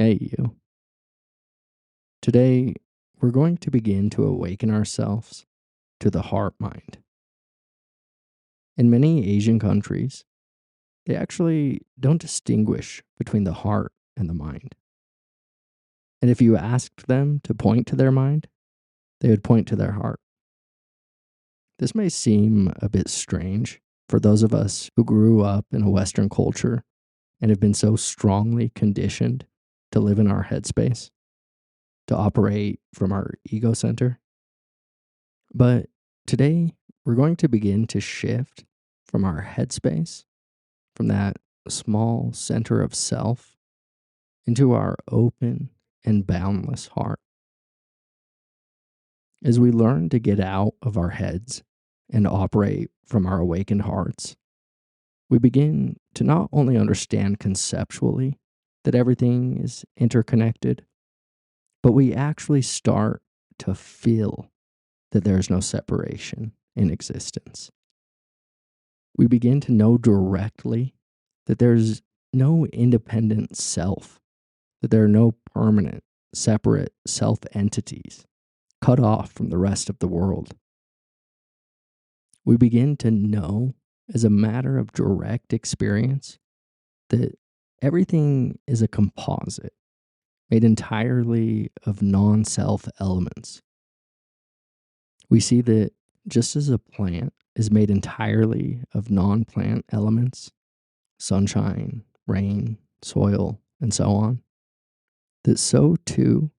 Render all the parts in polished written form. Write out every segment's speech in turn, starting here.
Hey, you. Today, we're going to begin to awaken ourselves to the heart mind. In many Asian countries, they actually don't distinguish between the heart and the mind. And if you asked them to point to their mind, they would point to their heart. This may seem a bit strange for those of us who grew up in a Western culture and have been so strongly conditioned to live in our headspace, to operate from our ego center. But today, we're going to begin to shift from our headspace, from that small center of self, into our open and boundless heart. As we learn to get out of our heads and operate from our awakened hearts, we begin to not only understand conceptually that everything is interconnected, but we actually start to feel that there is no separation in existence. We begin to know directly that there's no independent self, that there are no permanent, separate self entities cut off from the rest of the world. We begin to know, as a matter of direct experience, that everything is a composite made entirely of non self elements. We see that just as a plant is made entirely of non plant elements, sunshine, rain, soil, and so on, that so too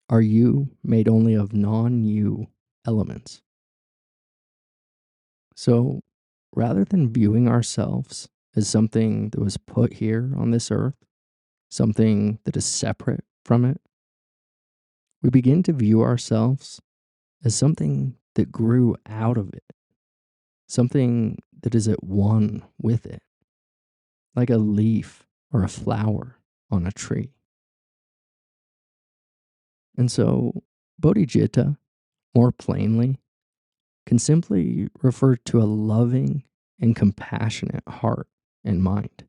are you made only of non you elements. So rather than viewing ourselves as something that was put here on this earth, something that is separate from it, we begin to view ourselves as something that grew out of it, something that is at one with it, like a leaf or a flower on a tree. And so, Bodhicitta, more plainly, can simply refer to a loving and compassionate heart and mind,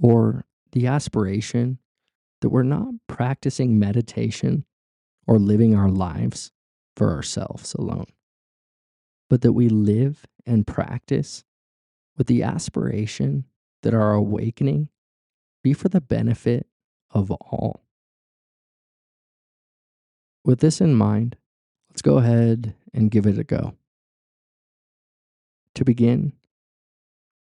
or the aspiration that we're not practicing meditation or living our lives for ourselves alone, but that we live and practice with the aspiration that our awakening be for the benefit of all. With this in mind, let's go ahead and give it a go. To begin,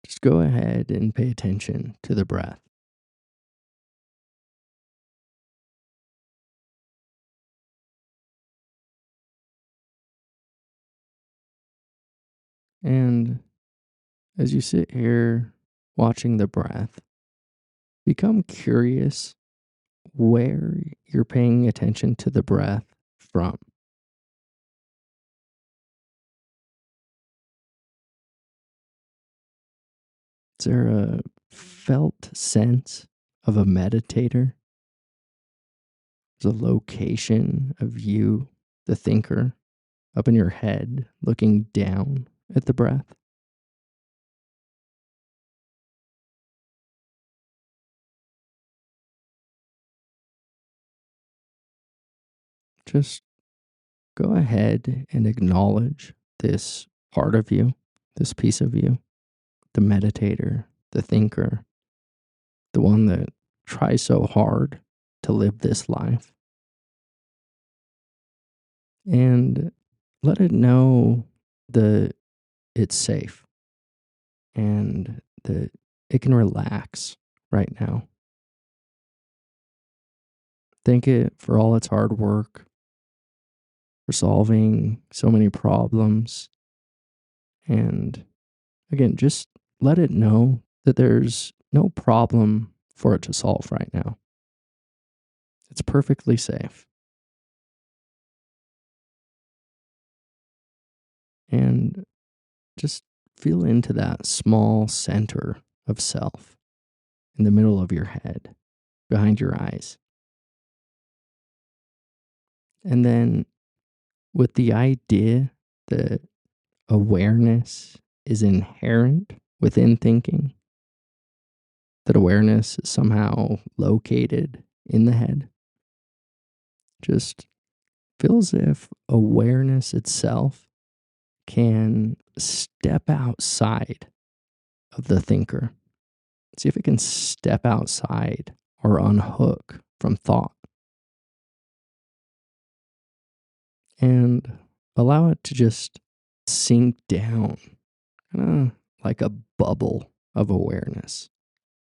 just go ahead and pay attention to the breath. And as you sit here watching the breath, become curious where you're paying attention to the breath from. Is there a felt sense of a meditator? Is a location of you, the thinker, up in your head, looking down at the breath? Just go ahead and acknowledge this part of you, this piece of you, the meditator, the thinker, the one that tries so hard to live this life. And let it know that it's safe and that it can relax right now. Thank it for all its hard work, for solving so many problems. And again, just let it know that there's no problem for it to solve right now. It's perfectly safe. And just feel into that small center of self in the middle of your head, behind your eyes. And then with the idea that awareness is inherent within thinking, that awareness is somehow located in the head. Just feel as if awareness itself can step outside of the thinker. See if it can step outside or unhook from thought and allow it to just sink down, kind of like a bubble of awareness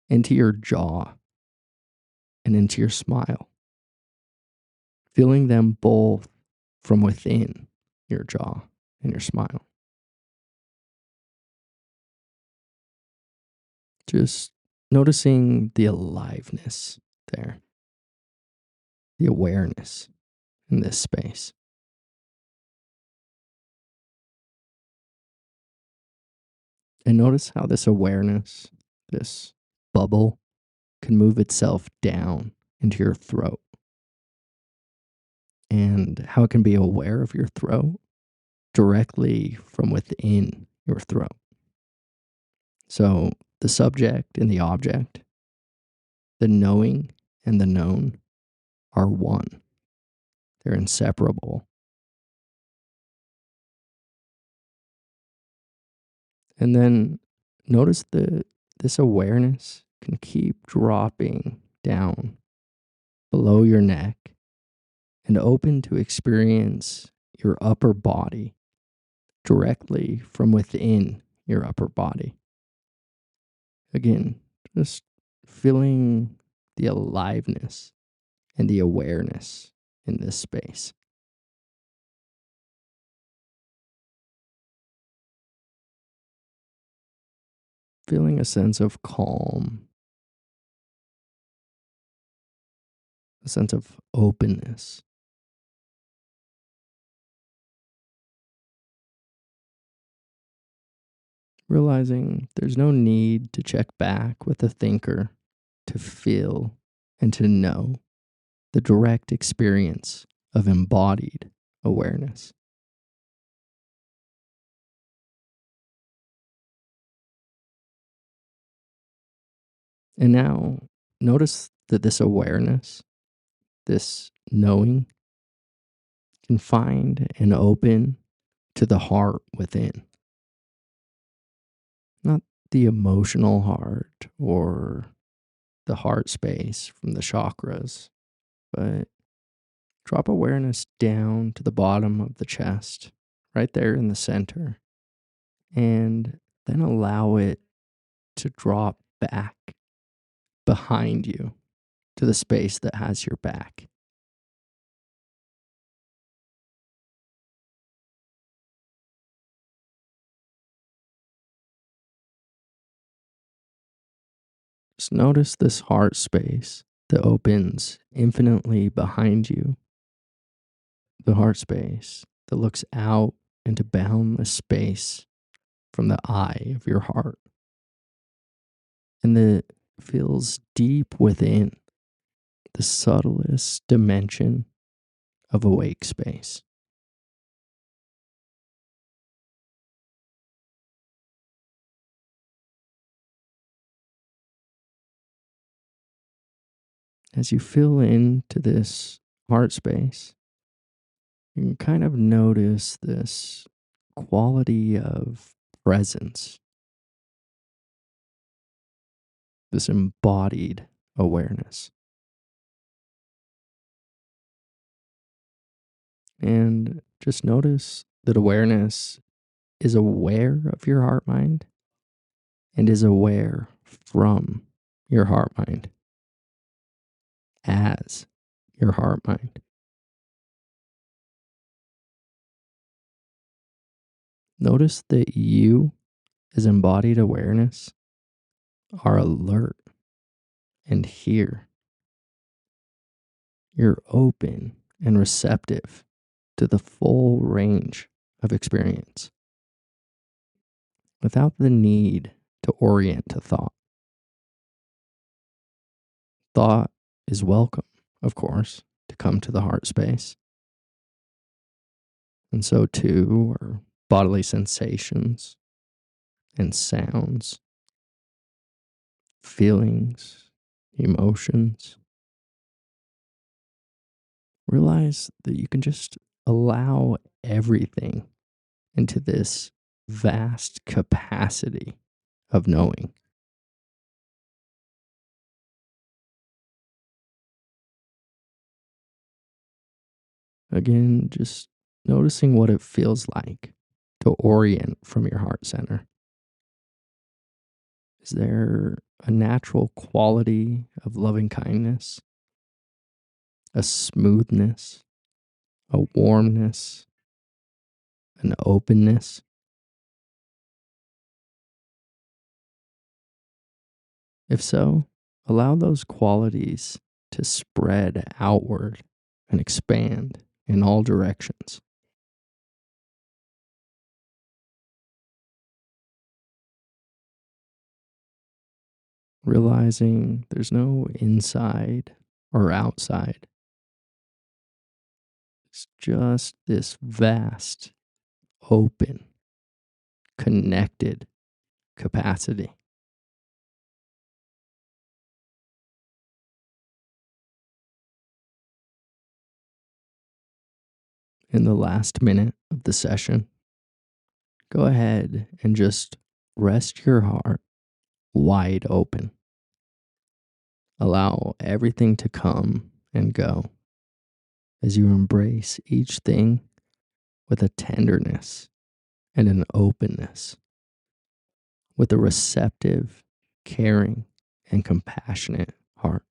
into your jaw and into your smile, feeling them both from within your jaw and your smile. Just noticing the aliveness there, the awareness in this space. And notice how this awareness, this bubble, can move itself down into your throat and how it can be aware of your throat directly from within your throat. So the subject and the object, the knowing and the known are one. They're inseparable. And then notice that this awareness can keep dropping down below your neck and open to experience your upper body directly from within your upper body. Again, just feeling the aliveness and the awareness in this space. Feeling a sense of calm, a sense of openness. Realizing there's no need to check back with the thinker to feel and to know the direct experience of embodied awareness. And now notice that this awareness, this knowing, can find and open to the heart within. Not the emotional heart or the heart space from the chakras, but drop awareness down to the bottom of the chest, right there in the center, and then allow it to drop back behind you to the space that has your back. Just notice this heart space that opens infinitely behind you, the heart space that looks out into boundless space from the eye of your heart, and that feels deep within the subtlest dimension of awake space. As you fill into this heart space, you can kind of notice this quality of presence, this embodied awareness. And just notice that awareness is aware of your heart mind and is aware from your heart mind as your heart mind. Notice that you, as embodied awareness, are alert and here. You're open and receptive to the full range of experience without the need to orient to thought. Thought is welcome, of course, to come to the heart space. And so too are bodily sensations and sounds, feelings, emotions. Realize that you can just allow everything into this vast capacity of knowing. Again, just noticing what it feels like to orient from your heart center. Is there a natural quality of loving kindness, a smoothness, a warmness, an openness? If so, allow those qualities to spread outward and expand in all directions. Realizing there's no inside or outside. It's just this vast, open, connected capacity. In the last minute of the session, go ahead and just rest your heart wide open. Allow everything to come and go as you embrace each thing with a tenderness and an openness, with a receptive, caring, and compassionate heart.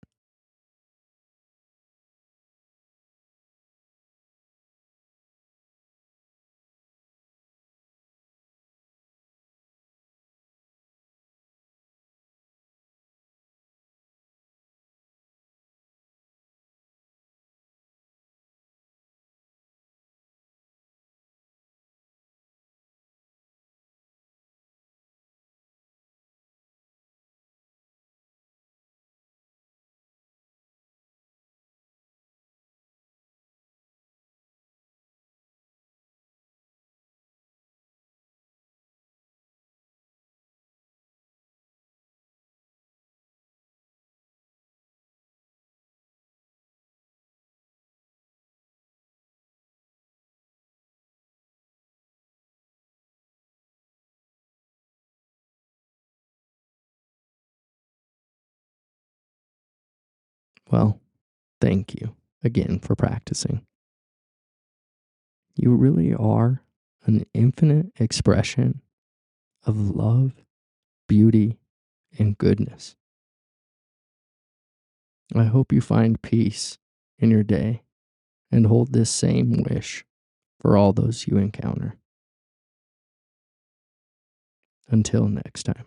Well, thank you again for practicing. You really are an infinite expression of love, beauty, and goodness. I hope you find peace in your day and hold this same wish for all those you encounter. Until next time.